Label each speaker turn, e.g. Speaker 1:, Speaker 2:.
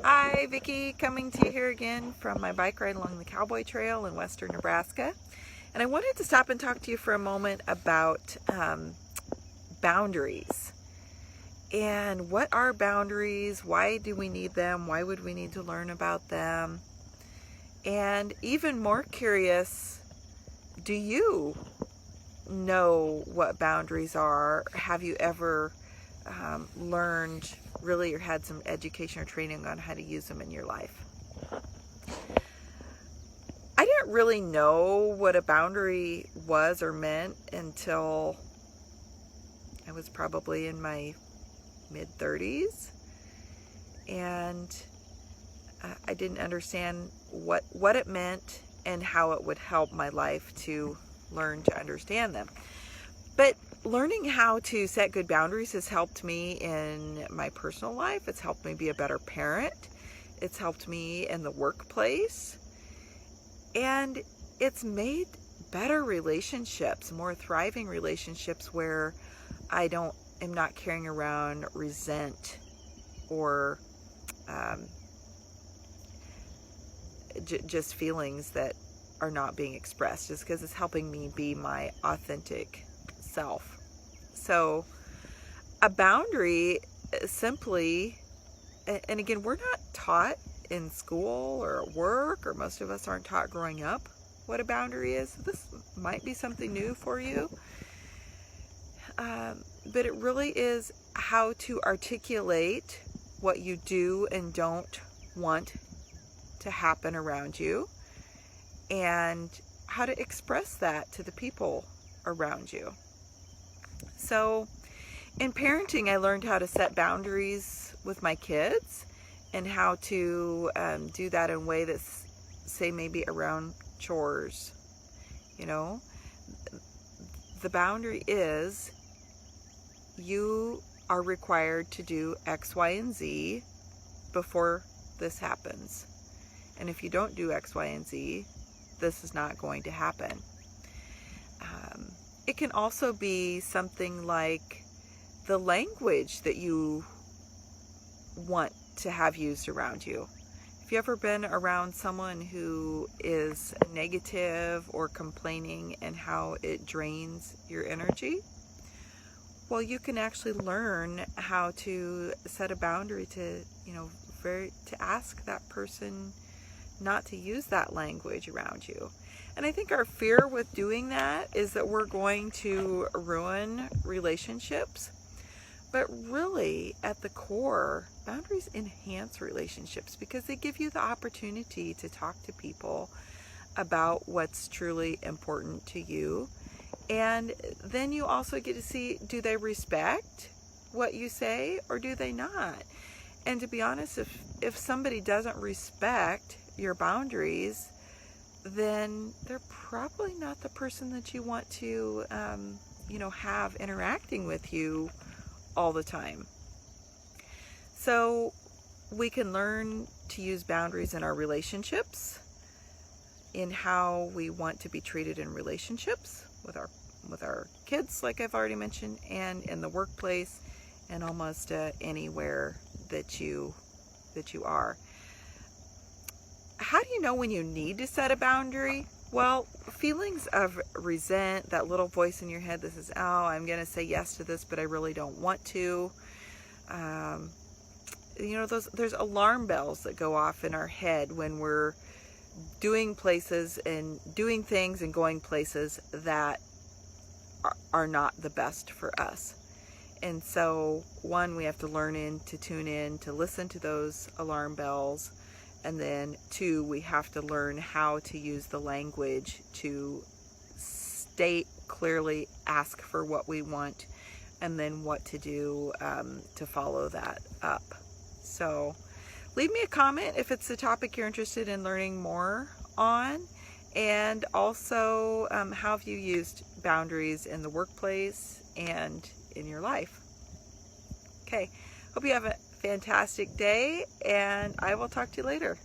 Speaker 1: Hi, Vicki, coming to you here again from my bike ride along the Cowboy Trail in western Nebraska. And I wanted to stop and talk to you for a moment about boundaries. And what are boundaries? Why do we need them? Why would we need to learn about them? And even more curious, do you know what boundaries are? Have you ever learned really or had some education or training on how to use them in your life? I didn't really know what a boundary was or meant until I was probably in my mid-30s, and I didn't understand what it meant and how it would help my life to learn to understand them. But learning how to set good boundaries has helped me in my personal life. It's helped me be a better parent. It's helped me in the workplace. And it's made better relationships, more thriving relationships where I am not carrying around resent or just feelings that are not being expressed, just because it's helping me be my authentic self. So a boundary simply, and again, we're not taught in school or at work, or most of us aren't taught growing up what a boundary is. This might be something new for you, but it really is how to articulate what you do and don't want to happen around you, and how to express that to the people around you. So in parenting, I learned how to set boundaries with my kids and how to do that in a way that's, say, maybe around chores. You know, the boundary is you are required to do X, Y, and Z before this happens. And if you don't do X, Y, and Z, this is not going to happen. It can also be something like the language that you want to have used around you. Have you ever been around someone who is negative or complaining and how it drains your energy? Well, you can actually learn how to set a boundary to, to ask that person not to use that language around you. And I think our fear with doing that is that we're going to ruin relationships. But really, at the core, boundaries enhance relationships because they give you the opportunity to talk to people about what's truly important to you. And then you also get to see, do they respect what you say or do they not? And to be honest, if somebody doesn't respect your boundaries, then they're probably not the person that you want to, have interacting with you all the time. So we can learn to use boundaries in our relationships, in how we want to be treated in relationships with our kids, like I've already mentioned, and in the workplace, and almost anywhere that you are. How do you know when you need to set a boundary? Well, feelings of resent, that little voice in your head that says, oh, I'm going to say yes to this, but I really don't want to. There's alarm bells that go off in our head when we're doing things and going places that are not the best for us. And so, one, we have to learn to tune in, to listen to those alarm bells. And then two, we have to learn how to use the language to state clearly, ask for what we want, and then what to do to follow that up. So leave me a comment if it's a topic you're interested in learning more on. And also, how have you used boundaries in the workplace and in your life? Okay, hope you have a fantastic day, and I will talk to you later.